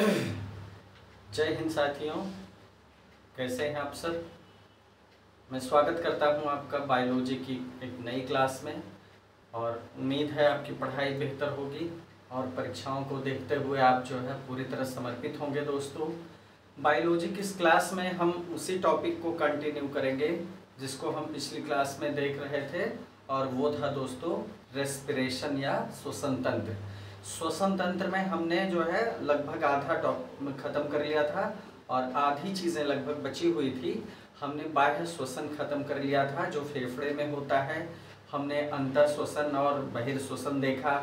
जय हिंद साथियों, कैसे हैं आप सर। मैं स्वागत करता हूं आपका बायोलॉजी की एक नई क्लास में और उम्मीद है आपकी पढ़ाई बेहतर होगी और परीक्षाओं को देखते हुए आप जो है पूरी तरह समर्पित होंगे। दोस्तों, बायोलॉजी की इस क्लास में हम उसी टॉपिक को कंटिन्यू करेंगे जिसको हम पिछली क्लास में देख रहे थे और वो था दोस्तों रेस्पिरेशन या श्वसन तंत्र। श्वसन तंत्र में हमने जो है लगभग आधा टॉपिक खत्म कर लिया था और आधी चीज़ें लगभग बची हुई थी। हमने बाह्य श्वसन खत्म कर लिया था जो फेफड़े में होता है। हमने अंतर श्वसन और बहिर्श्वसन देखा,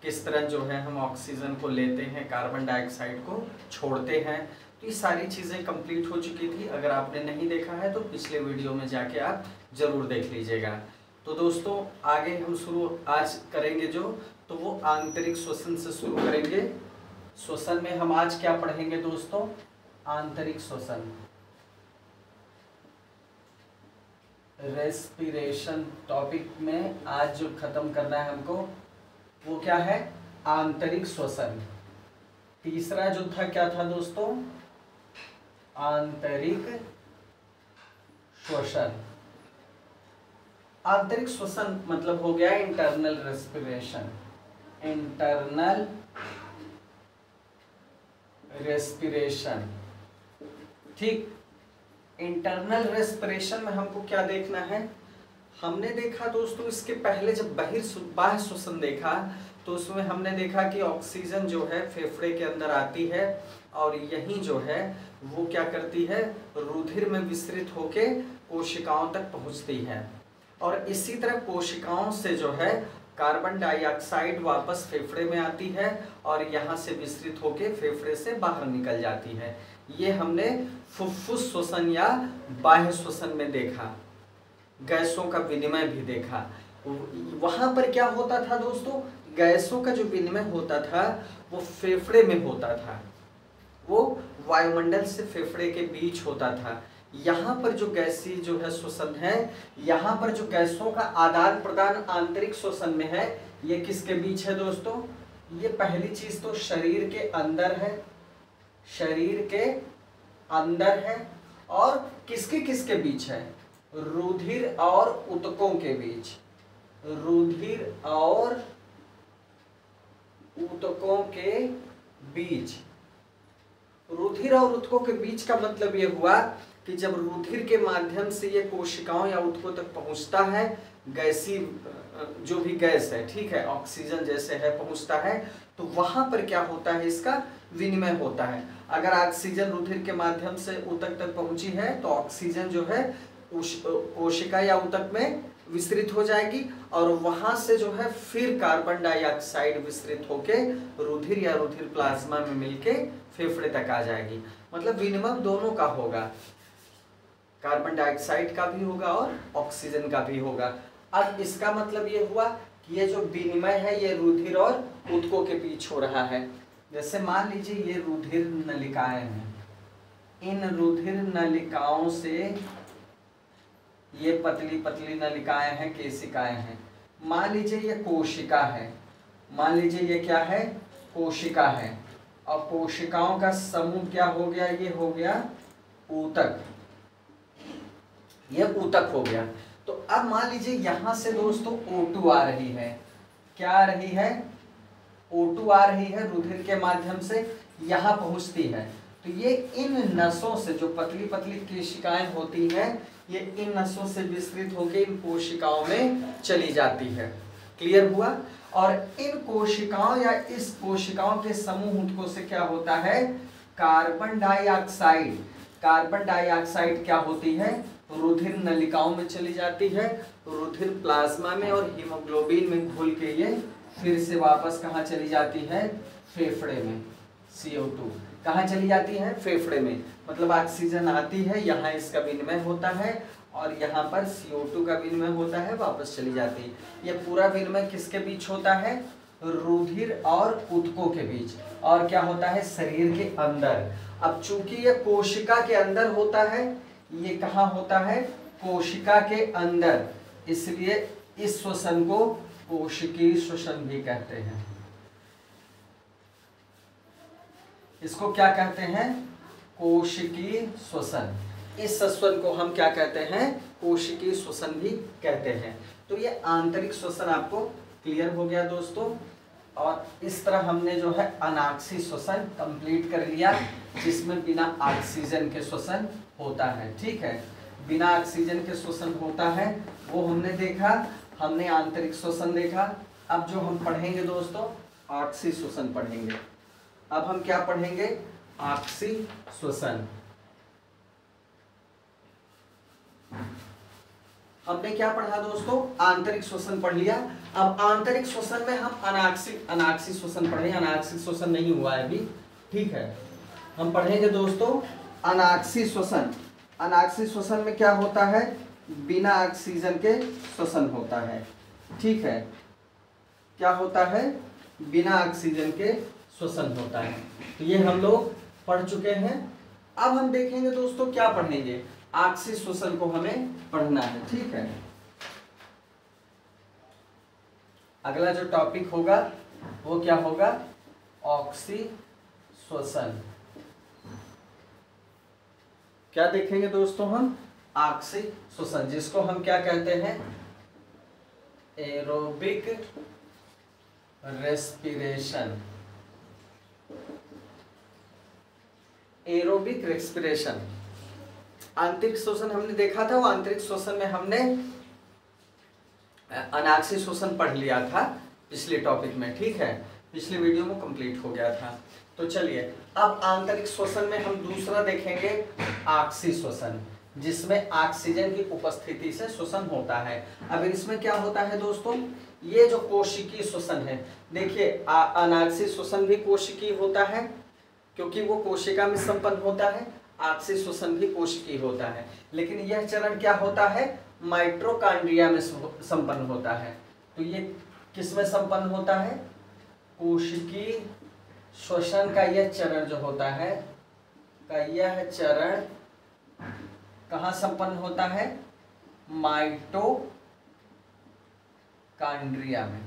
किस तरह जो है हम ऑक्सीजन को लेते हैं, कार्बन डाइऑक्साइड को छोड़ते हैं। तो ये सारी चीज़ें कंप्लीट हो चुकी थी। अगर आपने नहीं देखा है तो पिछले वीडियो में जाके आप ज़रूर देख लीजिएगा। तो दोस्तों आगे हम शुरू आज करेंगे तो वो आंतरिक श्वसन से शुरू करेंगे। श्वसन में हम आज क्या पढ़ेंगे दोस्तों? आंतरिक श्वसन, रेस्पिरेशन टॉपिक में आज जो खत्म करना है हमको वो क्या है? आंतरिक श्वसन। तीसरा जो था क्या था दोस्तों? आंतरिक श्वसन। आंतरिक श्वसन मतलब हो गया इंटरनल रेस्पिरेशन। इंटरनल रेस्पिरेशन, ठीक। इंटरनल रेस्पिरेशन में हमको क्या देखना है? हमने देखा दोस्तों इसके पहले जब बाह्य श्वसन देखा तो उसमें हमने देखा कि ऑक्सीजन जो है फेफड़े के अंदर आती है और यहीं जो है वो क्या करती है, रुधिर में विस्तृत होके कोशिकाओं तक पहुंचती है और इसी तरह कोशिकाओं से जो है कार्बन डाइऑक्साइड वापस फेफड़े में आती है और यहाँ से विस्तृत होके फेफड़े से बाहर निकल जाती है। ये हमने फुफ्फुस श्वसन या बाह्य श्वसन में देखा। गैसों का विनिमय भी देखा। वहां पर क्या होता था दोस्तों? गैसों का जो विनिमय होता था वो फेफड़े में होता था, वो वायुमंडल से फेफड़े के बीच होता था। यहाँ पर जो गैसीय जो है श्वसन है, यहाँ पर जो गैसों का आदान प्रदान आंतरिक श्वसन में है, ये किसके बीच है दोस्तों? ये पहली चीज तो शरीर के अंदर है, शरीर के अंदर है और किसके किसके बीच है? रुधिर और ऊतकों के बीच। रुधिर और ऊतकों के बीच। रुधिर और ऊतकों के बीच का मतलब ये हुआ कि जब रुधिर के माध्यम से ये कोशिकाओं या ऊतकों तक पहुंचता है, गैसी जो भी गैस है, ठीक है, ऑक्सीजन जैसे है पहुंचता है, तो वहां पर क्या होता है? इसका विनिमय होता है। अगर ऑक्सीजन रुधिर के माध्यम से ऊतक तक पहुंची है तो ऑक्सीजन जो है कोशिका या ऊतक में विस्तृत हो जाएगी और वहां से जो है फिर कार्बन डाइऑक्साइड विस्तृत होके रुधिर या रुधिर प्लाज्मा में मिलके फेफड़े तक आ जाएगी। मतलब विनिमय दोनों का होगा, कार्बन डाइऑक्साइड का भी होगा और ऑक्सीजन का भी होगा। अब इसका मतलब ये हुआ कि ये जो विनिमय है ये रुधिर और ऊतकों के बीच हो रहा है। जैसे मान लीजिए ये रुधिर नलिकाएं हैं, इन रुधिर नलिकाओं से ये पतली पतली नलिकाएं हैं, केशिकाएं हैं। मान लीजिए ये कोशिका है, मान लीजिए ये क्या है? कोशिका है और कोशिकाओं का समूह क्या हो गया? ये हो गया ऊतक, ये ऊतक हो गया। तो अब मान लीजिए यहां से दोस्तों O2 आ रही है। क्या आ रही है? O2 आ रही है, रुधिर के माध्यम से यहां पहुंचती है। तो ये इन नसों से, जो पतली पतली केशिकाएं होती हैं, ये इन नसों से विस्तृत होकर इन कोशिकाओं में चली जाती है। क्लियर हुआ? और इन कोशिकाओं या इस कोशिकाओं के समूह ऊतकों से क्या होता है? Carbon dioxide. कार्बन डाइऑक्साइड क्या होती है? रुधिर नलिकाओं में चली जाती है, रुधिर प्लाज्मा में और हीमोग्लोबिन में घुल के ये फिर से वापस कहाँ चली जाती है? फेफड़े में। CO2 कहाँ चली जाती है? फेफड़े में। मतलब ऑक्सीजन आती है, यहाँ इसका विनिमय होता है और यहाँ पर CO2 का विनिमय होता है, वापस चली जाती है। ये पूरा विनिमय किसके बीच होता है? रुधिर और ऊतकों के बीच। और क्या होता है? शरीर के अंदर। अब चूंकि ये कोशिका के अंदर होता है, ये कहाँ होता है? कोशिका के अंदर, इसलिए इस श्वसन को कोशिकीय श्वसन भी कहते हैं। इसको क्या कहते हैं? कोशिकीय श्वसन। इस श्वसन को हम क्या कहते हैं? कोशिकीय श्वसन भी कहते हैं। तो ये आंतरिक श्वसन आपको क्लियर हो गया दोस्तों। और इस तरह हमने जो है अनाक्षी श्वसन कंप्लीट कर लिया, जिसमें बिना ऑक्सीजन के श्वसन होता है। ठीक है, बिना ऑक्सीजन के श्वसन होता है वो हमने देखा। हमने आंतरिक श्वसन देखा। अब जो हम पढ़ेंगे दोस्तों, ऑक्सी श्वसन पढ़ेंगे। अब हम क्या पढ़ेंगे? ऑक्सी श्वसन। हमने क्या पढ़ा दोस्तों? आंतरिक श्वसन पढ़ लिया। अब आंतरिक श्वसन में हम अनाक्षी श्वसन पढ़ेंगे। अनाक्षी श्वसन नहीं हुआ है अभी। ठीक है, हम पढ़ेंगे दोस्तों अनाक्षी श्वसन। अनाक्षी श्वसन में क्या होता है? बिना ऑक्सीजन के श्वसन होता है। ठीक है, क्या होता है? बिना ऑक्सीजन के श्वसन होता है। तो ये हम लोग पढ़ चुके हैं। अब हम देखेंगे दोस्तों क्या पढ़ेंगे? ऑक्सी श्वसन को हमें पढ़ना है। ठीक है, अगला जो टॉपिक होगा वो क्या होगा? ऑक्सी श्वसन। क्या देखेंगे दोस्तों हम? ऑक्सी श्वसन, जिसको हम क्या कहते हैं? Aerobic respiration. Aerobic respiration. आंतरिक श्वसन हमने देखा था। वो आंतरिक श्वसन में हमने अनाक्षी श्वसन पढ़ लिया था पिछले टॉपिक में। ठीक है, पिछले वीडियो में कंप्लीट हो गया था। तो चलिए अब आंतरिक श्वसन में हम दूसरा देखेंगे, ऑक्सी श्वसन, जिसमें ऑक्सीजन की उपस्थिति से श्वसन होता है। अब इसमें क्या होता है दोस्तों? ये जो कोशिकीय श्वसन है, देखिए अनाक्षी श्वसन भी कोशिकीय होता है क्योंकि वो कोशिका में संपन्न होता है। ऑक्सी श्वसन भी कोशिकीय होता है, लेकिन यह चरण क्या होता है? माइटोकॉन्ड्रिया में संपन्न होता है। तो ये किस में संपन्न होता है? कोशिकीय श्वसन का यह चरण जो होता है, यह चरण कहाँ संपन्न होता है? माइटोकॉन्ड्रिया में।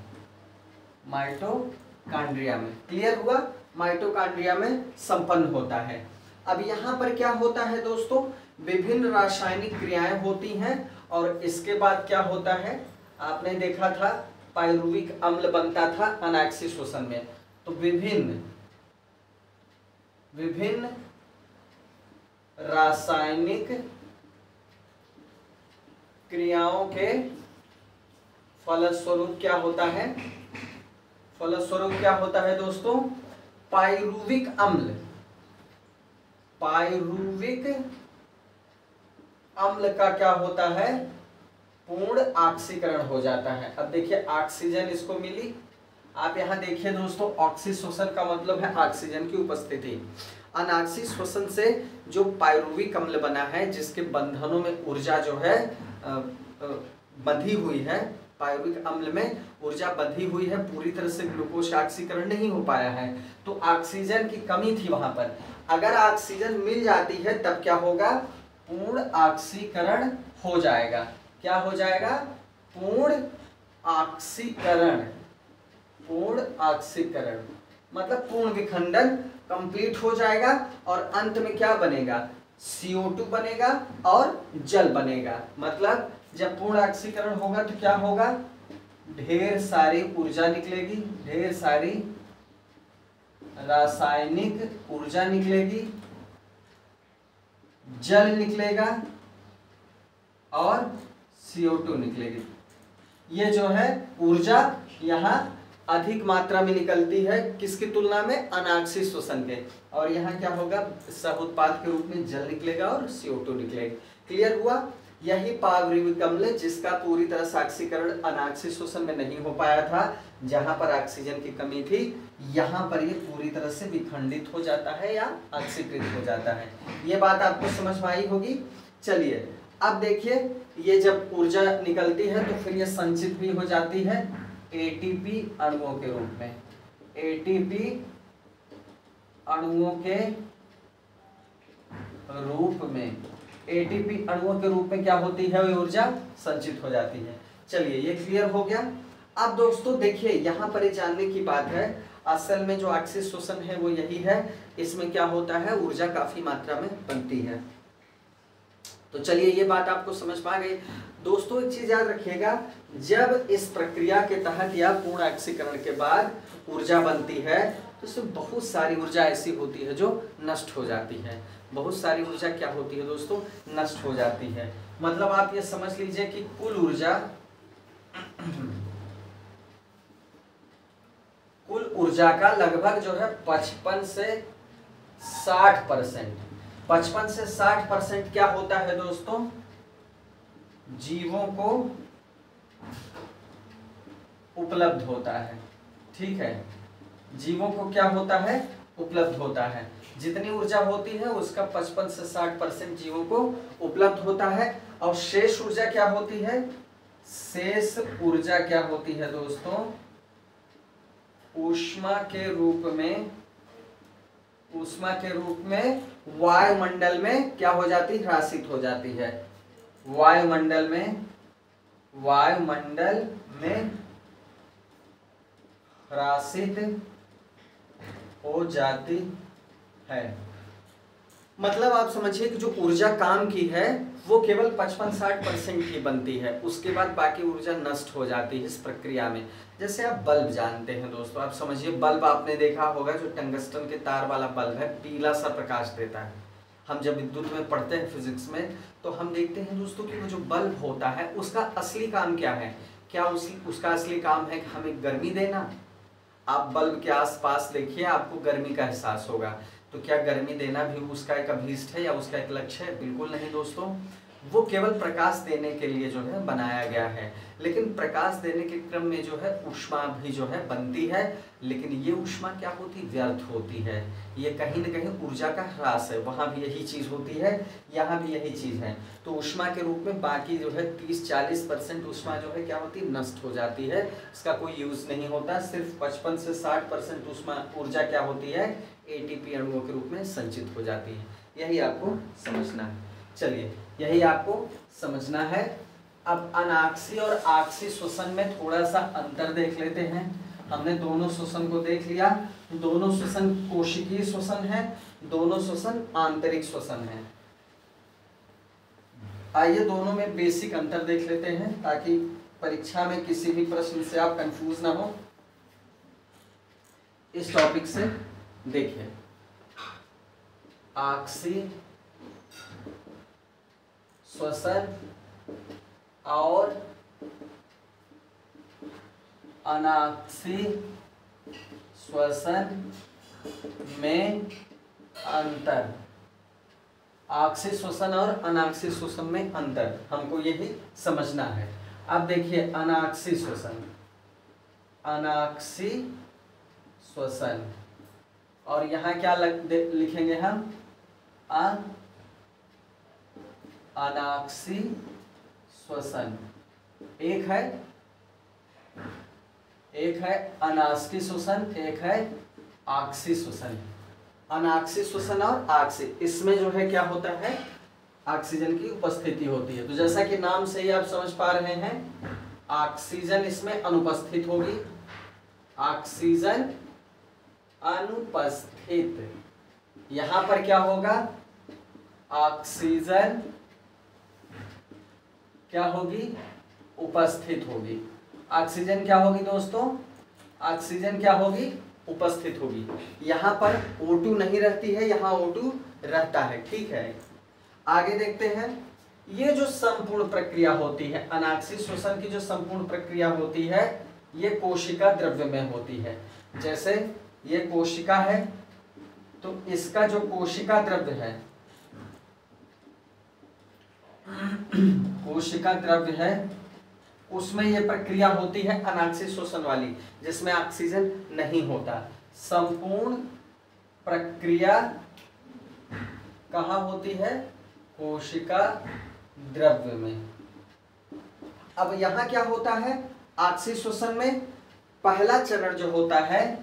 माइटोकॉन्ड्रिया में, क्लियर हुआ? माइटोकॉन्ड्रिया में संपन्न होता है। अब यहाँ पर क्या होता है दोस्तों? विभिन्न रासायनिक क्रियाएं होती हैं और इसके बाद क्या होता है? आपने देखा था पायरुविक अम्ल बनता था अनाक्षी श्वसन में। तो विभिन्न रासायनिक क्रियाओं के फलस्वरूप क्या होता है? फलस्वरूप क्या होता है दोस्तों? पायरुविक अम्ल का क्या होता है? पूर्ण ऑक्सीकरण हो जाता है। अब देखिए ऑक्सीजन इसको मिली। आप यहाँ देखिए दोस्तों, ऑक्सी श्वसन का मतलब है ऑक्सीजन की उपस्थिति। अनाक्षी श्वसन से जो पायरुविक अम्ल बना है, जिसके बंधनों में ऊर्जा जो है बंधी हुई है, पायरुविक अम्ल में ऊर्जा बंधी हुई है, पूरी तरह से ग्लूकोज का ऑक्सीकरण नहीं हो पाया है, तो ऑक्सीजन की कमी थी वहां पर। अगर ऑक्सीजन मिल जाती है तब क्या होगा? पूर्ण ऑक्सीकरण हो जाएगा। क्या हो जाएगा? पूर्ण ऑक्सीकरण। पूर्ण ऑक्सीकरण मतलब पूर्ण विखंडन कंप्लीट हो जाएगा और अंत में क्या बनेगा? CO2 बनेगा और जल बनेगा। मतलब जब पूर्ण ऑक्सीकरण होगा तो क्या होगा? ढेर सारी ऊर्जा निकलेगी, ढेर सारी रासायनिक ऊर्जा निकलेगी, जल निकलेगा और CO2 निकलेगी। ये जो है ऊर्जा यहाँ अधिक मात्रा में निकलती है किसकी तुलना में? अनाक्षी श्वसन के। और यहाँ क्या होगा? सह उत्पाद के रूप में जल निकलेगा और CO2 निकलेगा। क्लियर हुआ? यही पायरुविक अम्ल जिसका पूरी तरह से ऑक्सीकरण अनाक्षी श्वसन में नहीं हो पाया था, जहां पर ऑक्सीजन की कमी थी, यहाँ पर ये पूरी तरह से विखंडित हो जाता है या ऑक्सीकृत हो जाता है। ये बात आपको समझ में आई होगी। चलिए अब देखिए, ये जब ऊर्जा निकलती है तो फिर ये संचित भी हो जाती है ATP अणुओं के रूप में। ATP अणुओं के रूप में, ATP अणुओं के रूप में क्या होती है? वो ऊर्जा संचित हो जाती है। चलिए ये क्लियर हो गया। अब दोस्तों देखिए, यहाँ पर ये जानने की बात है, असल में जो अक्षीय श्वसन है वो यही है। इसमें क्या होता है, ऊर्जा काफी मात्रा में बनती है। तो चलिए ये बात आपको समझ में आ गई। दोस्तों एक चीज याद रखिएगा, जब इस प्रक्रिया के तहत या पूर्ण अक्षीकरण के बाद ऊर्जा बनती है तो इसमें बहुत सारी ऊर्जा ऐसी होती है जो नष्ट हो जाती है। बहुत सारी ऊर्जा क्या होती है दोस्तों, नष्ट हो जाती है। मतलब आप ये समझ लीजिए कि कुल ऊर्जा का लगभग जो है 55 से 60%, 55 से 60% क्या होता है दोस्तों, जीवों को उपलब्ध होता है। ठीक है, जीवों को क्या होता है, उपलब्ध होता है। जितनी ऊर्जा होती है उसका 55 से 60% जीवों को उपलब्ध होता है। और शेष ऊर्जा क्या होती है, शेष ऊर्जा क्या होती है दोस्तों, ऊष्मा के रूप में वायुमंडल में क्या हो जाती, ह्रासित हो जाती है। वायुमंडल में ह्रासित हो जाती है। मतलब आप समझिए कि जो ऊर्जा काम की है वो केवल 55-60% की बनती है, उसके बाद बाकी ऊर्जा नष्ट हो जाती है इस प्रक्रिया में। जैसे आप बल्ब जानते हैं दोस्तों, आप समझिए बल्ब आपने देखा होगा, जो टंगस्टन के तार वाला बल्ब है, पीला सा प्रकाश देता है। हम जब विद्युत में पढ़ते हैं फिजिक्स में, तो हम देखते हैं दोस्तों कि वो जो बल्ब होता है उसका असली काम क्या है, क्या उसका असली काम है कि हमें गर्मी देना। आप बल्ब के आसपास देखिए, आपको गर्मी का एहसास होगा। तो क्या गर्मी देना भी उसका एक अभीष्ट है या उसका एक लक्ष्य है? बिल्कुल नहीं दोस्तों, वो केवल प्रकाश देने के लिए जो है बनाया गया है। लेकिन प्रकाश देने के क्रम में जो है ऊष्मा भी जो है बनती है, लेकिन ये ऊष्मा क्या होती, व्यर्थ होती है। ये कहीं न कहीं ऊर्जा का ह्रास है। वहाँ भी यही चीज़ होती है, यहाँ भी यही चीज़ है। तो ऊष्मा के रूप में बाकी जो है 30-40% ऊष्मा जो है क्या होती है, नष्ट हो जाती है। इसका कोई यूज़ नहीं होता। सिर्फ 55 से 60% ऊर्जा क्या होती है, एटीपी अणुओं के रूप में संचित हो जाती है। यही आपको समझना है। चलिए यही आपको समझना है। अब अनाक्षी और आक्षी श्वसन में थोड़ा सा अंतर देख लेते हैं। हमने दोनों श्वसन को देख लिया। दोनों श्वसन कोशिकीय श्वसन है, दोनों श्वसन आंतरिक श्वसन है। आइए दोनों में बेसिक अंतर देख लेते हैं ताकि परीक्षा में किसी भी प्रश्न से आप कंफ्यूज ना हो। इस टॉपिक से देखिए, आक्षी श्वसन और अनाक्षी श्वसन में अंतर। आक्षी श्वसन और अनाक्षी श्वसन में अंतर हमको यही समझना है। अब देखिए अनाक्षी श्वसन, अनाक्षी श्वसन, और यहाँ क्या लिखेंगे हम, अनाक्षी श्वसन। एक है अनाक्षी श्वसन, एक है आक्षी श्वसन। अनाक्षी श्वसन और आक्षी, इसमें जो है क्या होता है, ऑक्सीजन की उपस्थिति होती है। तो जैसा कि नाम से ही आप समझ पा रहे हैं, ऑक्सीजन इसमें अनुपस्थित होगी। ऑक्सीजन अनुपस्थित, यहां पर क्या होगा, ऑक्सीजन क्या होगी, उपस्थित होगी। ऑक्सीजन क्या होगी दोस्तों, ऑक्सीजन क्या होगी, उपस्थित होगी। यहाँ पर O2 नहीं रहती है, यहाँ O2 रहता है। ठीक है, आगे देखते हैं। ये जो संपूर्ण प्रक्रिया होती है, अनाक्षी श्वसन की जो संपूर्ण प्रक्रिया होती है, ये कोशिका द्रव्य में होती है। जैसे ये कोशिका है, तो इसका जो कोशिका द्रव्य है, कोशिका द्रव्य है, उसमें ये प्रक्रिया होती है अनाक्षी श्वसन वाली, जिसमें ऑक्सीजन नहीं होता। संपूर्ण प्रक्रिया कहाँ होती है, कोशिका द्रव्य में। अब यहाँ क्या होता है, ऑक्सी श्वसन में पहला चरण जो होता है,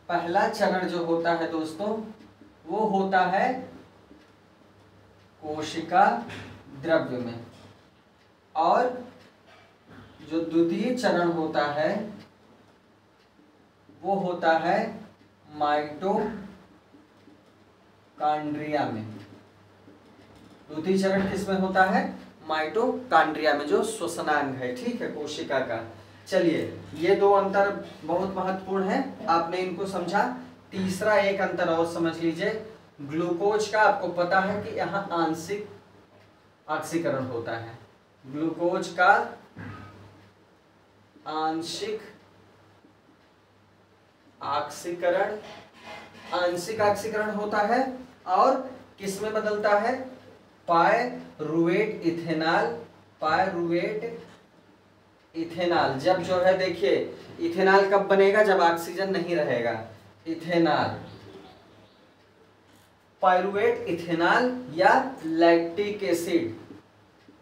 पहला चरण जो होता है दोस्तों, वो होता है कोशिका द्रव्य में, और जो द्वितीय चरण होता है वो होता है माइटोकॉन्ड्रिया में। द्वितीय चरण किसमें होता है? माइटोकॉन्ड्रिया में, जो श्वसनांग है, ठीक है, कोशिका का। चलिए, ये दो अंतर बहुत महत्वपूर्ण है, आपने इनको समझा। तीसरा एक अंतर और समझ लीजिए, ग्लूकोज का आपको पता है कि यहाँ आंशिक ऑक्सीकरण होता है। ग्लूकोज का आंशिक ऑक्सीकरण, आंशिक ऑक्सीकरण होता है और किसमें बदलता है? Pyruvate ethanol, pyruvate ethanol. जब जो है देखिए, इथेनॉल कब बनेगा? जब ऑक्सीजन नहीं रहेगा। इथेनॉल, पायरुवेट इथेनॉल या लैक्टिक एसिड।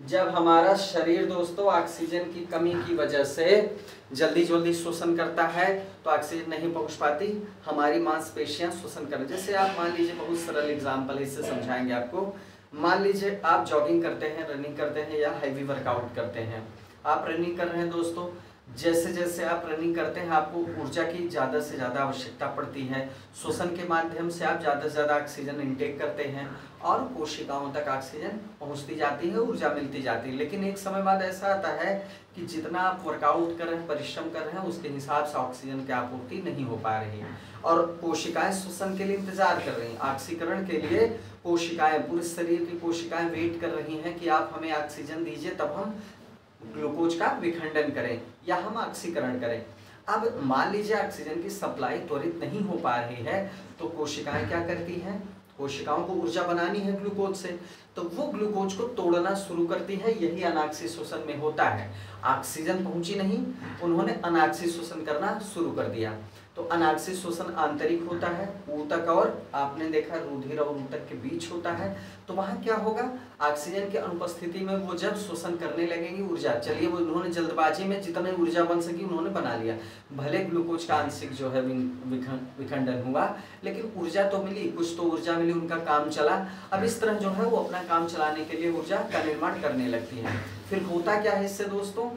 जब हमारा शरीर दोस्तों ऑक्सीजन की कमी की वजह से जल्दी जल्दी श्वसन करता है तो ऑक्सीजन नहीं पहुंच पाती, हमारी मांसपेशियां श्वसन करने। जैसे आप मान लीजिए, बहुत सरल एग्जांपल है, इससे समझाएंगे आपको। मान लीजिए आप जॉगिंग करते हैं, रनिंग करते हैं या हैवी वर्कआउट करते हैं। आप रनिंग कर रहे हैं दोस्तों, जैसे जैसे आप रनिंग करते हैं आपको ऊर्जा की ज़्यादा से ज़्यादा आवश्यकता पड़ती है। श्वसन के माध्यम से आप ज़्यादा से ज़्यादा ऑक्सीजन इंटेक करते हैं और कोशिकाओं तक ऑक्सीजन पहुंचती जाती है, ऊर्जा मिलती जाती है। लेकिन एक समय बाद ऐसा आता है कि जितना आप वर्कआउट कर रहे हैं, परिश्रम कर रहे हैं, उसके हिसाब से ऑक्सीजन की आपूर्ति नहीं हो पा रही है और कोशिकाएं श्वसन के लिए इंतजार कर रही हैं। ऑक्सीकरण के लिए कोशिकाएं, पूरे शरीर की कोशिकाएं वेट कर रही हैं कि आप हमें ऑक्सीजन दीजिए, तब हम ग्लूकोज का विखंडन करें या हम ऑक्सीकरण करें। अब मान लीजिए ऑक्सीजन की सप्लाई त्वरित नहीं हो पा रही है तो कोशिकाएं क्या करती हैं? कोशिकाओं को ऊर्जा बनानी है ग्लूकोज से, तो वो ग्लूकोज को तोड़ना शुरू करती है। यही अनाक्षी श्वसन में होता है। ऑक्सीजन पहुंची नहीं, उन्होंने अनाक्षी श्वसन करना शुरू कर दिया। तो अनाक्षी श्वसन आंतरिक होता है, ऊतक और आपने देखा रुधिर और ऊतक के बीच होता है। तो वहां क्या होगा? ऑक्सीजन की अनुपस्थिति में वो जब श्वसन करने लगेंगी ऊर्जा, चलिए वो उन्होंने जल्दबाजी में जितने ऊर्जा बन सकी उन्होंने बना लिया। भले ग्लूकोज का आंशिक जो है विखंडन हुआ, लेकिन ऊर्जा तो मिली, कुछ तो ऊर्जा मिली, उनका काम चला। अब इस तरह जो है वो अपना काम चलाने के लिए ऊर्जा का निर्माण करने लगती है। फिर होता क्या है इससे दोस्तों?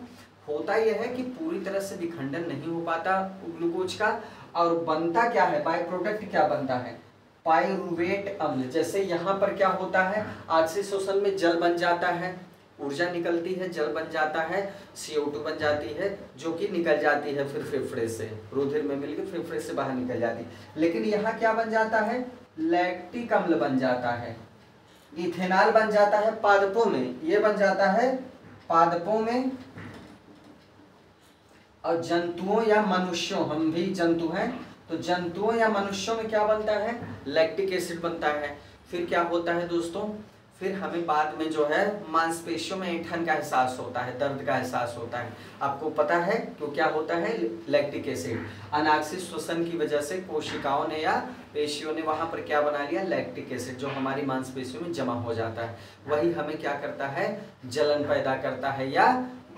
होता यह है कि पूरी तरह से विखंडन नहीं हो पाता ग्लूकोज का, और बनता क्या है? बाय प्रोडक्ट क्या बनता है? पायरुवेट अम्ल। जैसे यहाँ पर क्या होता है? ऑक्सीजन श्वसन में जल बन जाता है, ऊर्जा निकलती है, जल बन जाता है, CO2 बन जाती है, जो कि निकल जाती है फिर फेफड़े से, रुधिर में मिलकर फेफड़े से बाहर निकल जाती है। लेकिन यहाँ क्या बन जाता है? लैक्टिक अम्ल बन जाता है, इथेनॉल बन जाता है पादपों में। ये बन जाता है पादपों में, और जंतुओं या मनुष्यों, हम भी जंतु हैं, तो जंतुओं या मनुष्यों में क्या बनता है? लैक्टिक एसिड बनता है। फिर क्या होता है दोस्तों? फिर हमें बाद में जो है मांसपेशियों में ऐंठन का एहसास होता है, दर्द का एहसास होता है। आपको पता है क्यों क्या होता है? Lactic acid. अनाक्षी श्वसन की वजह से कोशिकाओं ने या पेशियों ने वहां पर क्या बना लिया? लैक्टिक एसिड, जो हमारी मांसपेशियों में जमा हो जाता है। वही हमें क्या करता है? जलन पैदा करता है या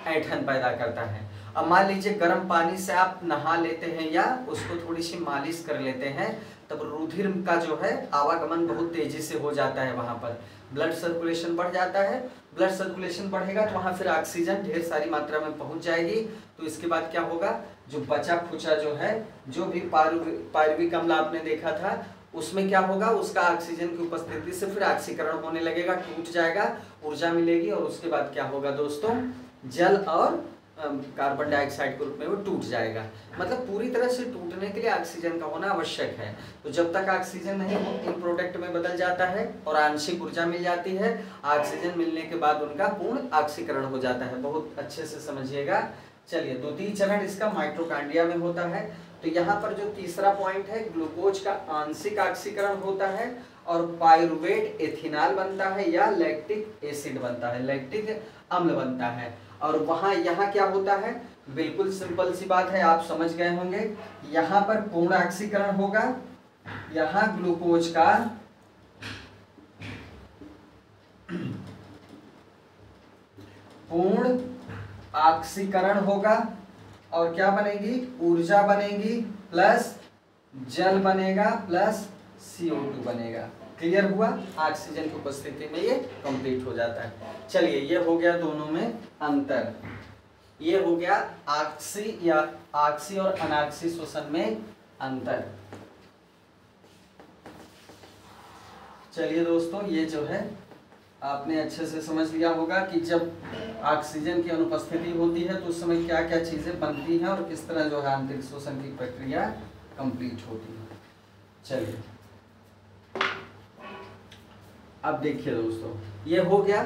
ऐंठन पैदा करता है। अब मान लीजिए गर्म पानी से आप नहा लेते हैं या उसको थोड़ी सी मालिश कर लेते हैं, तब रुधिर का जो है आवागमन बहुत तेजी से हो जाता है, वहां पर ब्लड सर्कुलेशन बढ़ जाता है। ब्लड सर्कुलेशन बढ़ेगा तो वहां फिर ऑक्सीजन ढेर सारी मात्रा में पहुंच जाएगी। तो इसके बाद क्या होगा? जो बचा खुचा जो है, जो भी पायरुविक अम्ल आपने देखा था, उसमें क्या होगा? उसका ऑक्सीजन की उपस्थिति से फिर ऑक्सीकरण होने लगेगा, टूट जाएगा, ऊर्जा मिलेगी, और उसके बाद क्या होगा दोस्तों? जल और कार्बन डाइऑक्साइड के रूप में वो टूट जाएगा। मतलब पूरी तरह से टूटने के लिए ऑक्सीजन का होना आवश्यक है। तो जब तक ऑक्सीजन नहीं हो, इन प्रोडक्ट में बदल जाता है और आंशिक ऊर्जा मिल जाती है। ऑक्सीजन मिलने के बाद उनका पूर्ण ऑक्सीकरण हो जाता है। बहुत अच्छे से समझिएगा। चलिए, द्वितीय चरण इसका माइटोकॉन्ड्रिया में होता है। तो यहाँ पर जो तीसरा पॉइंट है, ग्लूकोज का आंशिक ऑक्सीकरण होता है और पायरुवेट एथिनॉल बनता है या लैक्टिक एसिड बनता है, लैक्टिक अम्ल बनता है। और वहां यहाँ क्या होता है? बिल्कुल सिंपल सी बात है, आप समझ गए होंगे। यहाँ पर पूर्ण ऑक्सीकरण होगा, यहाँ ग्लूकोज का पूर्ण ऑक्सीकरण होगा और क्या बनेगी? ऊर्जा बनेगी, प्लस जल बनेगा, प्लस CO2 बनेगा। क्लियर हुआ? ऑक्सीजन की उपस्थिति में ये कंप्लीट हो जाता है। चलिए, ये हो गया दोनों में अंतर। ये हो गया ऑक्सी या ऑक्सी और अनाक्सी श्वसन में अंतर। चलिए दोस्तों, ये जो है आपने अच्छे से समझ लिया होगा कि जब ऑक्सीजन की अनुपस्थिति होती है तो उस समय क्या क्या चीजें बनती हैं और किस तरह जो है आंतरिक श्वसन की प्रक्रिया कंप्लीट होती है। चलिए अब देखिए दोस्तों, ये हो गया।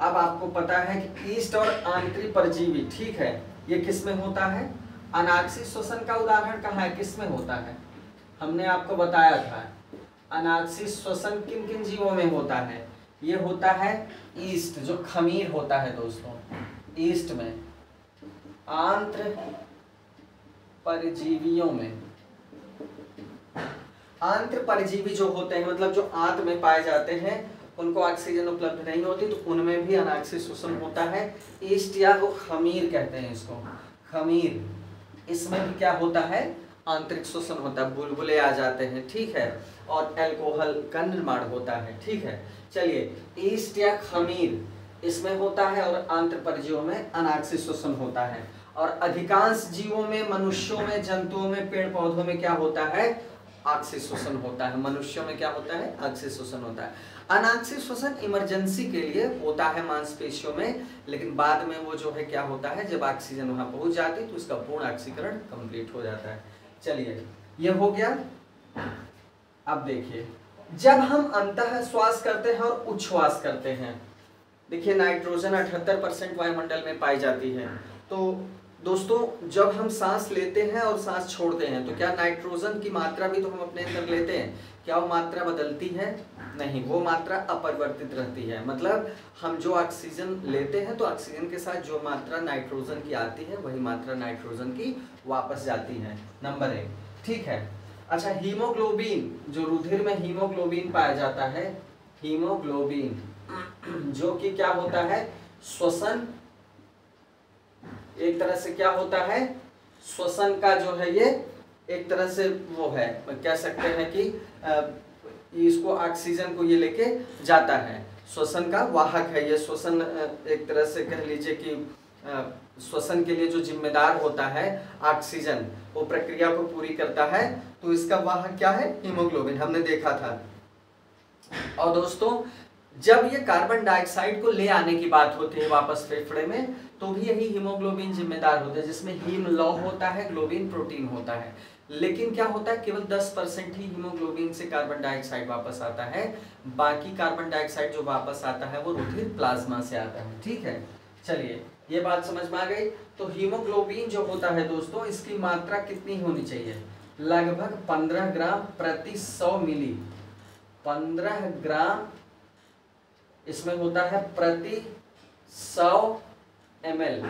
अब आपको पता है कि ईस्ट और आंतरिक परजीवी, ठीक है, ये किस में होता है? अनाक्षी श्वसन का उदाहरण कहाँ है, किस में होता है? हमने आपको बताया था अनाक्षी श्वसन किन किन जीवों में होता है। ये होता है ईस्ट, जो खमीर होता है दोस्तों, ईस्ट में। आंत्र परजीवियों में, आंत्र परजीवी जो होते हैं मतलब जो आंत में पाए जाते हैं, उनको ऑक्सीजन उपलब्ध नहीं होती तो उनमें भी अनाक्षी श्वसन होता है। ईस्ट या वो खमीर कहते हैं इसको, खमीर, इसमें भी क्या होता है? आंतरिक श्वसन होता है, बुलबुले आ जाते हैं, ठीक है, और अल्कोहल का निर्माण होता है, ठीक है। चलिए, ईस्ट या खमीर इसमें होता है और आंत्र परजीवियों में अनाक्षी श्वसन होता है। और अधिकांश जीवों में, मनुष्यों में, जंतुओं में, पेड़ पौधों में क्या होता है? ऑक्सी श्वसन होता है। मनुष्यों में क्या होता है? ऑक्सी श्वसन होता है। अनाक्षी श्वसन इमरजेंसी के लिए होता है मांसपेशियों में, लेकिन बाद में वो जो है क्या होता है, जब ऑक्सीजन वहां पहुंच जाती है तो उसका पूर्ण ऑक्सीकरण कंप्लीट हो जाता है। चलिए, ये हो गया। अब देखिए, जब हम अंतः श्वास करते हैं और उच्छ्वास करते हैं, देखिए नाइट्रोजन 78% वायुमंडल में पाई जाती है। तो दोस्तों, जब हम सांस लेते हैं और सांस छोड़ते हैं तो क्या नाइट्रोजन की मात्रा भी तो हम अपने अंदर लेते हैं? क्या वो मात्रा बदलती है? नहीं, वो मात्रा अपरिवर्तित रहती है। मतलब हम जो ऑक्सीजन लेते हैं तो ऑक्सीजन के साथ जो मात्रा नाइट्रोजन की आती है वही मात्रा नाइट्रोजन की वापस जाती है। नंबर 1, ठीक है। अच्छा, हीमोग्लोबिन, जो रुधिर में हीमोग्लोबिन पाया जाता है, हीमोग्लोबिन जो कि क्या होता है? श्वसन, एक तरह से क्या होता है? श्वसन का जो है ये एक तरह से वो है, कह सकते हैं कि इसको ऑक्सीजन को ये लेके जाता है, श्वसन का वाहक है ये। श्वसन एक तरह से कह लीजिए कि श्वसन के लिए जो जिम्मेदार होता है ऑक्सीजन, वो प्रक्रिया को पूरी करता है। तो इसका वाहक क्या है? हीमोग्लोबिन, हमने देखा था। और दोस्तों, जब ये कार्बन डाइऑक्साइड को ले आने की बात होती है वापस फेफड़े में, तो भी यही हीमोग्लोबिन जिम्मेदार होता है, जिसमें हीम लौह होता है, ग्लोबिन प्रोटीन होता है। लेकिन क्या होता है, केवल 10% ही हीमोग्लोबिन से कार्बन डाइऑक्साइड वापस आता है। बाकी कार्बन डाइऑक्साइड जो वापस आता है वो रुधिर प्लाज्मा से आता है, ठीक है। चलिए, ये बात समझ में आ गई। तो हीमोग्लोबिन जो होता है दोस्तों, इसकी मात्रा कितनी होनी चाहिए? लगभग 15 ग्राम प्रति 100 मिली, 15 ग्राम इसमें होता है प्रति 100 ml।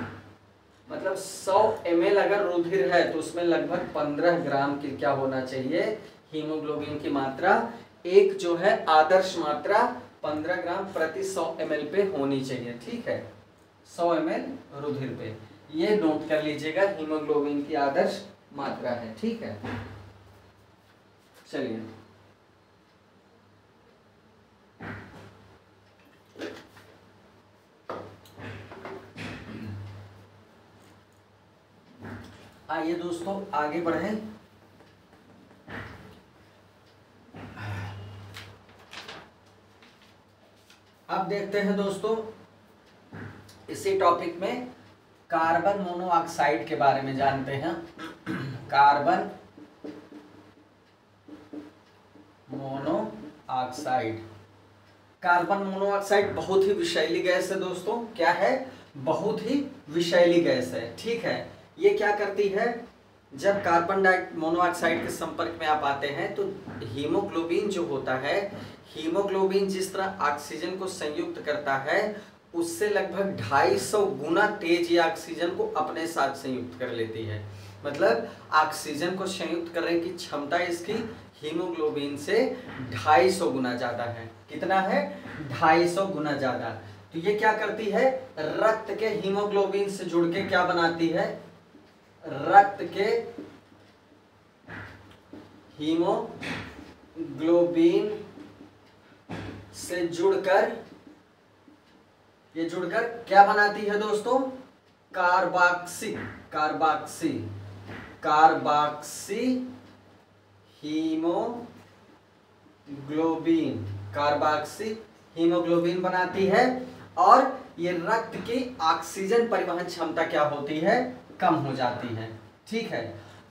मतलब 100 ml अगर रुधिर है तो उसमें लगभग 15 ग्राम की क्या होना चाहिए? हीमोग्लोबिन की मात्रा। एक जो है आदर्श मात्रा 15 ग्राम प्रति 100 ml पे होनी चाहिए, ठीक है, 100 ml रुधिर पे। ये नोट कर लीजिएगा, हीमोग्लोबिन की आदर्श मात्रा है, ठीक है। चलिए, आइए दोस्तों आगे बढ़े। अब देखते हैं दोस्तों इसी टॉपिक में कार्बन मोनोऑक्साइड के बारे में जानते हैं। कार्बन मोनोऑक्साइड, कार्बन मोनोऑक्साइड बहुत ही विषैली गैस है दोस्तों। क्या है? बहुत ही विषैली गैस है, ठीक है। ये क्या करती है, जब कार्बन मोनोऑक्साइड के संपर्क में आप आते हैं तो हीमोग्लोबिन जो होता है, हीमोग्लोबिन जिस तरह ऑक्सीजन को संयुक्त करता है उससे लगभग 250 गुना तेज ये ऑक्सीजन को अपने साथ संयुक्त कर लेती है। मतलब ऑक्सीजन को संयुक्त करने की क्षमता इसकी हीमोग्लोबिन से 250 गुना ज्यादा है। कितना है? 250 गुना ज्यादा। तो ये क्या करती है, रक्त के हीमोग्लोबिन से जुड़ के क्या बनाती है, रक्त के हीमोग्लोबिन से जुड़कर क्या बनाती है दोस्तों, carboxy carboxy haemoglobin, carboxy haemoglobin बनाती है और ये रक्त की ऑक्सीजन परिवहन क्षमता क्या होती है, कम हो जाती है। ठीक है,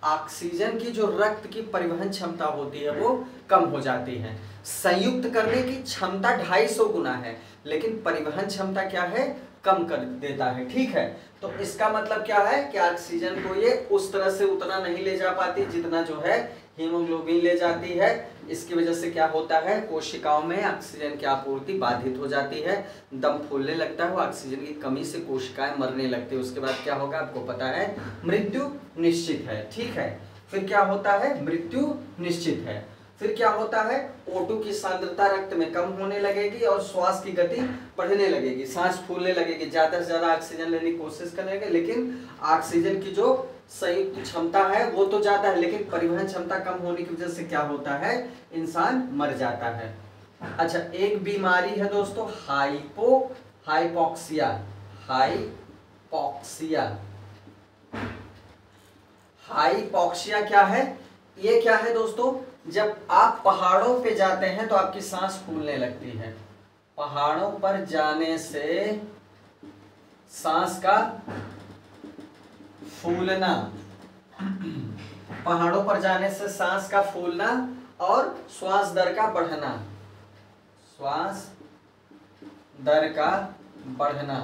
ऑक्सीजन की जो रक्त की परिवहन क्षमता होती है वो कम हो जाती है। संयुक्त करने की क्षमता 250 गुना है, लेकिन परिवहन क्षमता क्या है, कम कर देता है। ठीक है, तो इसका मतलब क्या है कि ऑक्सीजन को ये उस तरह से उतना नहीं ले जा पाती जितना जो है हीमोग्लोबिन ले जाती है। इसकी वजह से क्या होता है, कोशिकाओं में ऑक्सीजन की आपूर्ति बाधित हो जाती है, दम फूलने लगता है, वो ऑक्सीजन की कमी से कोशिकाएं मरने लगती है। उसके बाद क्या होगा आपको पता है, मृत्यु निश्चित है। ठीक है, फिर क्या होता है, मृत्यु निश्चित है। फिर क्या होता है, O2 की सांद्रता रक्त में कम होने लगेगी और श्वास की गति बढ़ने लगेगी, सांस फूलने लगेगी, ज्यादा से ज्यादा ऑक्सीजन लेने की कोशिश करेंगे, लेकिन ऑक्सीजन की जो संयुक्त क्षमता है वो तो ज्यादा है, लेकिन परिवहन क्षमता कम होने की वजह से क्या होता है, इंसान मर जाता है। अच्छा, एक बीमारी है दोस्तों हाइपोक्सिया। हाइपोक्सिया क्या है, ये क्या है दोस्तों, जब आप पहाड़ों पे जाते हैं तो आपकी सांस फूलने लगती है। पहाड़ों पर जाने से सांस का फूलना, पहाड़ों पर जाने से सांस का फूलना और श्वास दर का बढ़ना, श्वास दर का बढ़ना,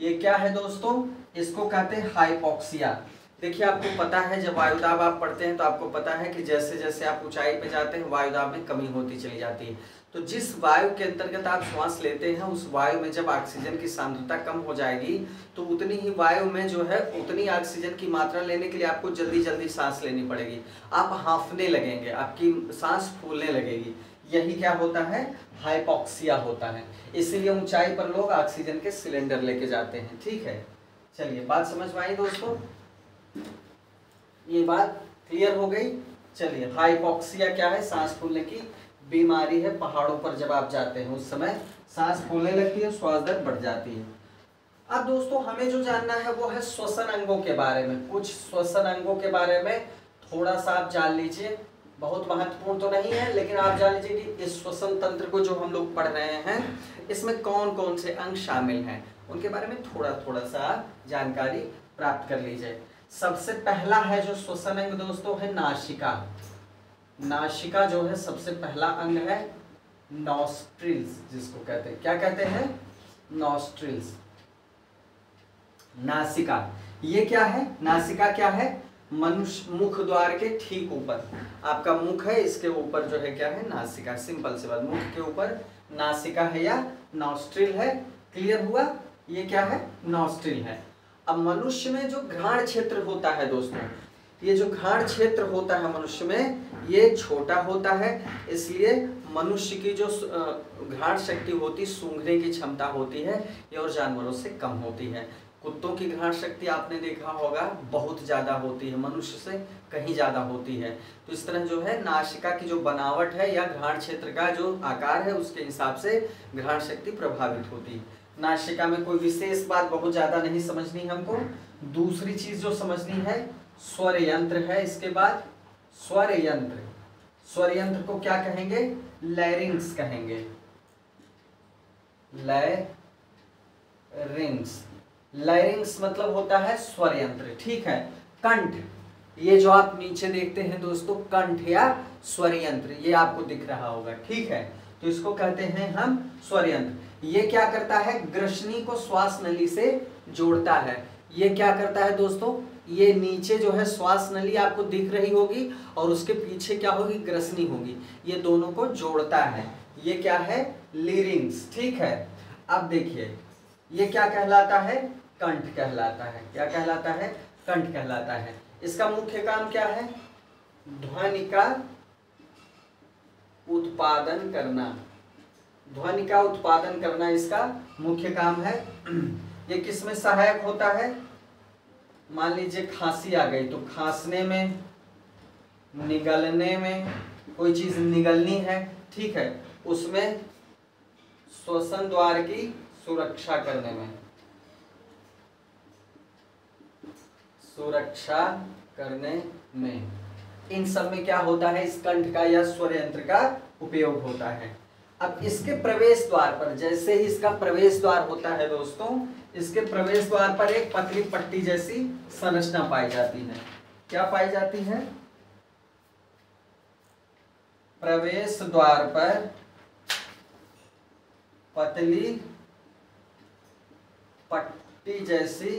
ये क्या है दोस्तों, इसको कहते हैं हाइपोक्सिया। देखिए, आपको पता है जब वायुदाब आप पढ़ते हैं तो आपको पता है कि जैसे जैसे आप ऊंचाई पे जाते हैं वायुदाब में कमी होती चली जाती है। तो जिस वायु के अंतर्गत आप श्वास लेते हैं उस वायु में जब ऑक्सीजन की सांद्रता कम हो जाएगी तो उतनी ही वायु में जो है उतनी ऑक्सीजन की मात्रा लेने के लिए आपको जल्दी जल्दी सांस लेनी पड़ेगी, आप हांफने लगेंगे, आपकी सांस फूलने लगेगी। यही क्या होता है, हाइपोक्सिया होता है। इसीलिए ऊंचाई पर लोग ऑक्सीजन के सिलेंडर लेके जाते हैं। ठीक है, चलिए बात समझ में आई दोस्तों, ये बात क्लियर हो गई। चलिए, हाइपोक्सिया क्या है, सांस फूलने की बीमारी है। पहाड़ों पर जब आप जाते हैं उस समय सांस फूलने लगती है, श्वास दर बढ़ जाती है। अब दोस्तों हमें जो जानना है वो है श्वसन अंगों के बारे में। कुछ श्वसन अंगों के बारे में थोड़ा सा आप जान लीजिए, बहुत महत्वपूर्ण तो नहीं है, लेकिन आप जान लीजिए कि इस श्वसन तंत्र को जो हम लोग पढ़ रहे हैं इसमें कौन कौन से अंग शामिल हैं उनके बारे में थोड़ा थोड़ा सा जानकारी प्राप्त कर लीजिए। सबसे पहला है जो श्वसन अंग दोस्तों है नासिका। नासिका जो है सबसे पहला अंग है, नॉस्ट्रिल्स जिसको कहते हैं, क्या कहते हैं, नॉस्ट्रिल्स, नासिका। ये क्या है, नासिका क्या है, मनुष्य मुख द्वार के ठीक ऊपर, आपका मुख है इसके ऊपर जो है क्या है, नासिका। सिंपल सी बात, मुख के ऊपर नासिका है या नॉस्ट्रिल है। क्लियर हुआ, ये क्या है, नॉस्ट्रिल है। अब मनुष्य में जो घ्राण क्षेत्र होता है दोस्तों, ये जो घ्राण क्षेत्र होता है मनुष्य में ये छोटा होता है, इसलिए मनुष्य की जो घ्राण शक्ति होती, सूंघने की क्षमता होती है, ये और जानवरों से कम होती है। कुत्तों की घ्राण शक्ति आपने देखा होगा बहुत ज़्यादा होती है, मनुष्य से कहीं ज़्यादा होती है। तो इस तरह जो है नासिका की जो बनावट है या घ्राण क्षेत्र का जो आकार है उसके हिसाब से घ्राण शक्ति प्रभावित होती है। नासिका में कोई विशेष बात बहुत ज़्यादा नहीं समझनी हमको। दूसरी चीज़ जो समझनी है स्वर यंत्र है। इसके बाद स्वर यंत्र, स्वर यंत्र को क्या कहेंगे, लैरिंग्स कहेंगे, लैरिंग्स। लैरिंग्स मतलब होता है स्वर यंत्र। ठीक है, कंठ, ये जो आप नीचे देखते हैं दोस्तों कंठ या स्वर यंत्र, ये आपको दिख रहा होगा। ठीक है, तो इसको कहते हैं हम स्वर यंत्र। ये क्या करता है, ग्रसनी को श्वास नली से जोड़ता है। ये क्या करता है दोस्तों, ये नीचे जो है श्वास नली आपको दिख रही होगी और उसके पीछे क्या होगी, ग्रसनी होगी, ये दोनों को जोड़ता है। ये क्या है, लिरिंग्स। ठीक है, अब देखिए ये क्या कहलाता है, कंठ कहलाता है। क्या कहलाता है, कंठ कहलाता है। इसका मुख्य काम क्या है, ध्वनि का उत्पादन करना, ध्वनि का उत्पादन करना इसका मुख्य काम है। ये किसमें सहायक होता है, मान लीजिए खांसी आ गई तो खांसने में, निगलने में, कोई चीज निगलनी है, ठीक है, उसमें श्वसन द्वार की सुरक्षा करने में, सुरक्षा करने में, इन सब में क्या होता है, इस कंठ का या स्वर यंत्र का उपयोग होता है। अब इसके प्रवेश द्वार पर, जैसे ही इसका प्रवेश द्वार होता है दोस्तों, इसके प्रवेश द्वार पर एक पतली पट्टी जैसी संरचना पाई जाती है। क्या पाई जाती है? प्रवेश द्वार पर पतली पट्टी जैसी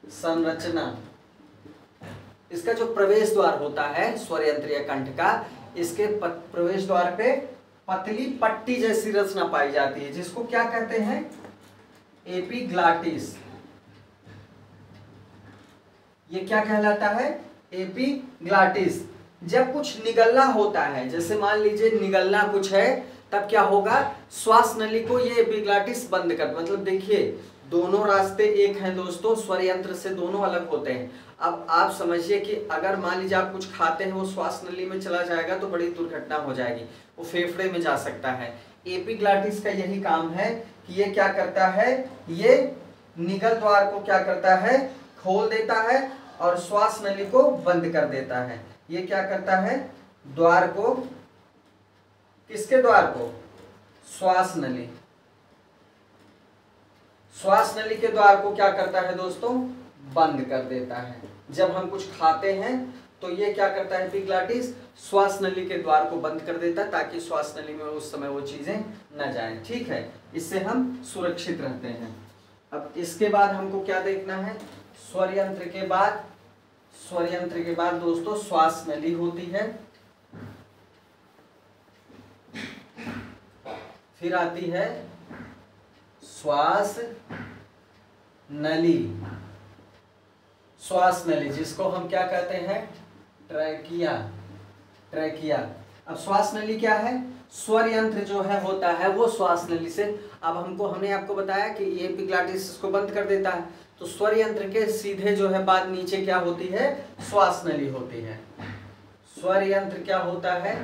संरचना। इसका जो प्रवेश द्वार होता है स्वर यंत्र या कंठ का, इसके प्रवेश द्वार पे पतली पट्टी जैसी रचना पाई जाती है, जिसको क्या कहते हैं? एपिग्लॉटिस। ये क्या कहलाता है? एपिग्लॉटिस। जब कुछ निगलना होता है, जैसे मान लीजिए निगलना कुछ है, तब क्या होगा, श्वास नली को ये एपिग्लॉटिस बंद कर, मतलब देखिए दोनों रास्ते एक हैं दोस्तों, स्वर यंत्र से दोनों अलग होते हैं। अब आप समझिए कि अगर मान लीजिए आप कुछ खाते हैं, वो श्वास नली में चला जाएगा तो बड़ी दुर्घटना हो जाएगी, वो फेफड़े में जा सकता है। एपिग्लॉटिस का यही काम है कि ये क्या करता है, ये निगल द्वार को क्या करता है, खोल देता है और श्वास नली को बंद कर देता है। ये क्या करता है, द्वार को, किसके द्वार को? श्वास नली। श्वास नली के द्वार को क्या करता है दोस्तों? बंद कर देता है। जब हम कुछ खाते हैं तो ये क्या करता है एपिग्लॉटिस, श्वास नली के द्वार को बंद कर देता है, ताकि श्वास नली में उस समय वो चीजें न जाएं। ठीक है, इससे हम सुरक्षित रहते हैं। अब इसके बाद हमको क्या देखना है, स्वर यंत्र के बाद, स्वर यंत्र के बाद दोस्तों श्वास नली होती है, फिर आती है श्वास नली। श्वास नली जिसको हम क्या कहते हैं, ट्रैकिया। ट्रैकिया। अब श्वास नली क्या है, स्वर यंत्र जो है होता है वो श्वास नली से, अब हमने आपको बताया कि ये एपिग्लॉटिस इसको बंद कर देता है, तो स्वर यंत्र के सीधे जो है बाद नीचे क्या होती है, श्वास नली होती है। स्वर यंत्र क्या होता है,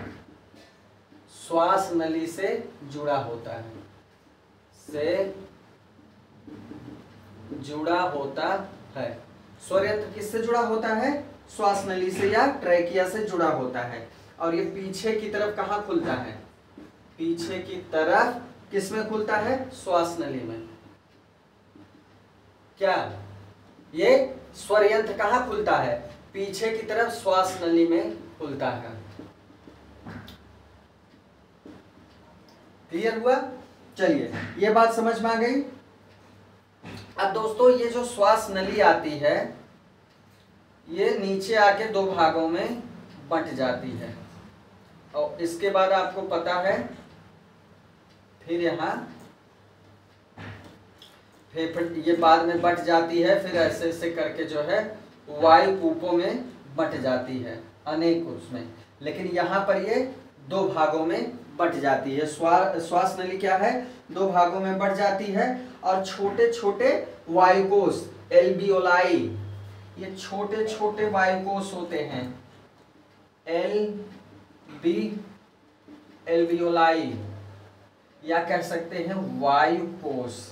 श्वास नली से जुड़ा होता है, से जुड़ा होता है। स्वर यंत्र किससे जुड़ा होता है, श्वास नली से या ट्रैकिया से जुड़ा होता है। और ये पीछे की तरफ कहाँ खुलता है, पीछे की तरफ किसमें खुलता है, श्वास नली में। क्या ये स्वर यंत्र कहाँ खुलता है, पीछे की तरफ श्वास नली में खुलता है। क्लियर हुआ? चलिए ये बात समझ में आ गई। अब दोस्तों ये जो श्वास नली आती है, ये नीचे आके दो भागों में बंट जाती है, और इसके बाद आपको पता है फिर यहाँ फिर ये बाद में बंट जाती है, फिर ऐसे ऐसे करके जो है वायु कूपों में बंट जाती है, अनेक उसमें, लेकिन यहाँ पर ये दो भागों में बंट जाती है। श्वास नली क्या है, दो भागों में बंट जाती है, और छोटे छोटे वायुकोश एल्वियोलाई, ये छोटे छोटे वायुकोश होते हैं, एल्वियोलाई, या कह सकते हैं वायुकोश।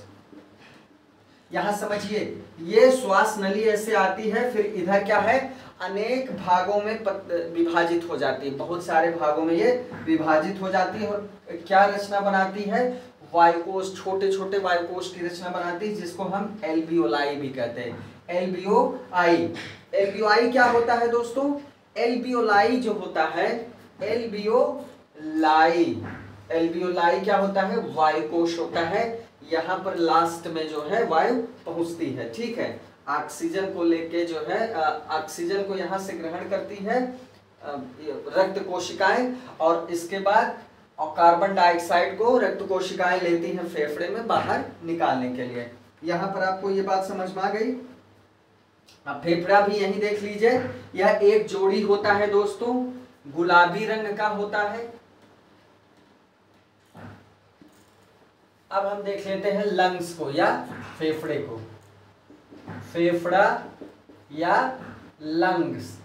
यहां समझिए ये श्वास नली ऐसे आती है, फिर इधर क्या है, अनेक भागों में विभाजित हो जाती है, बहुत सारे भागों में ये विभाजित हो जाती है, और क्या रचना बनाती है, वायुकोश, छोटे छोटे वायुकोश की रचना बनाती है, जिसको हम एल्वियोलाई भी कहते हैं। एल्वियोलाई, एल्वियोलाई क्या होता है दोस्तों, एल्वियोलाई जो होता है, एल्वियोलाई क्या होता है, वायुकोश होता है। यहाँ पर लास्ट में जो है वायु पहुंचती है, ठीक है, ऑक्सीजन को लेके जो है, ऑक्सीजन को यहाँ से ग्रहण करती है रक्त कोशिकाएं, और इसके बाद और कार्बन डाइऑक्साइड को रक्त कोशिकाएं लेती हैं फेफड़े में बाहर निकालने के लिए। यहाँ पर आपको ये बात समझ में आ गई। अब फेफड़ा भी यही देख लीजिए, यह एक जोड़ी होता है दोस्तों, गुलाबी रंग का होता है। अब हम देख लेते हैं लंग्स को या फेफड़े को, फेफड़ा या लंग्स,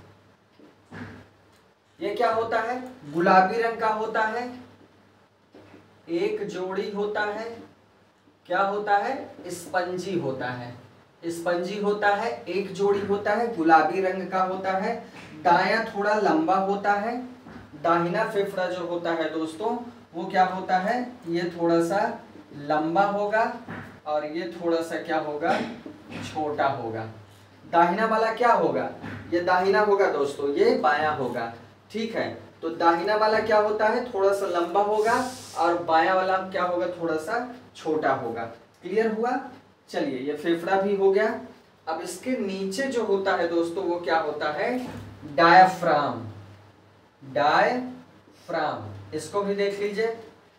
ये क्या होता है, गुलाबी रंग का होता है, एक जोड़ी होता है, क्या होता है, स्पंजी होता है, स्पंजी होता है, एक जोड़ी होता है, गुलाबी रंग का होता है, दायां थोड़ा लंबा होता है, दाहिना फेफड़ा जो होता है दोस्तों वो क्या होता है, ये थोड़ा सा लंबा होगा और ये थोड़ा सा क्या होगा, छोटा होगा। दाहिना वाला क्या होगा, ये दाहिना होगा दोस्तों, ये बायां होगा, ठीक है। तो दाहिना वाला क्या होता है, थोड़ा सा लंबा होगा और बायां वाला क्या होगा, थोड़ा सा छोटा होगा। क्लियर हुआ? चलिए ये फेफड़ा भी हो गया। अब इसके नीचे जो होता है दोस्तों वो क्या होता है, डायाफ्राम। डायाफ्राम, इसको भी देख लीजिए।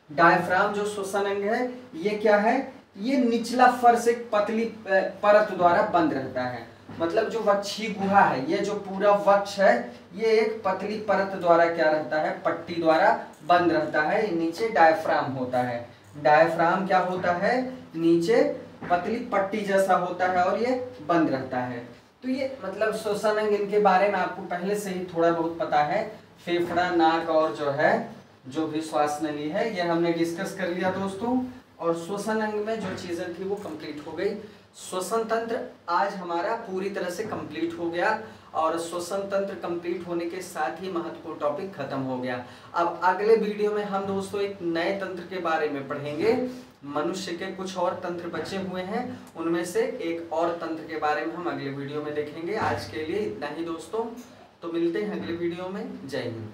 डायाफ्राम जो श्वसन अंग है ये क्या है, ये निचला फर्श एक पतली परत द्वारा बंद रहता है। मतलब जो वक्षीय गुहा है, ये जो पूरा वक्ष है ये एक पतली परत द्वारा क्या रहता है, पट्टी द्वारा बंद रहता है। नीचे डायफ्राम होता है। डायफ्राम क्या होता है, नीचे पतली पट्टी जैसा होता है और ये बंद रहता है। तो ये मतलब श्वसन अंग, इनके बारे में आपको पहले से ही थोड़ा बहुत पता है। फेफड़ा, नाक और जो है जो भी श्वास नली है ये हमने डिस्कस कर लिया दोस्तों। और श्वसन अंग में जो चीजें थी वो कंप्लीट हो गई। श्वसन तंत्र आज हमारा पूरी तरह से कंप्लीट हो गया और श्वसन तंत्र कंप्लीट होने के साथ ही महत्वपूर्ण टॉपिक खत्म हो गया। अब अगले वीडियो में हम दोस्तों एक नए तंत्र के बारे में पढ़ेंगे। मनुष्य के कुछ और तंत्र बचे हुए हैं, उनमें से एक और तंत्र के बारे में हम अगले वीडियो में देखेंगे। आज के लिए इतना ही दोस्तों, तो मिलते हैं अगले वीडियो में। जय हिंद।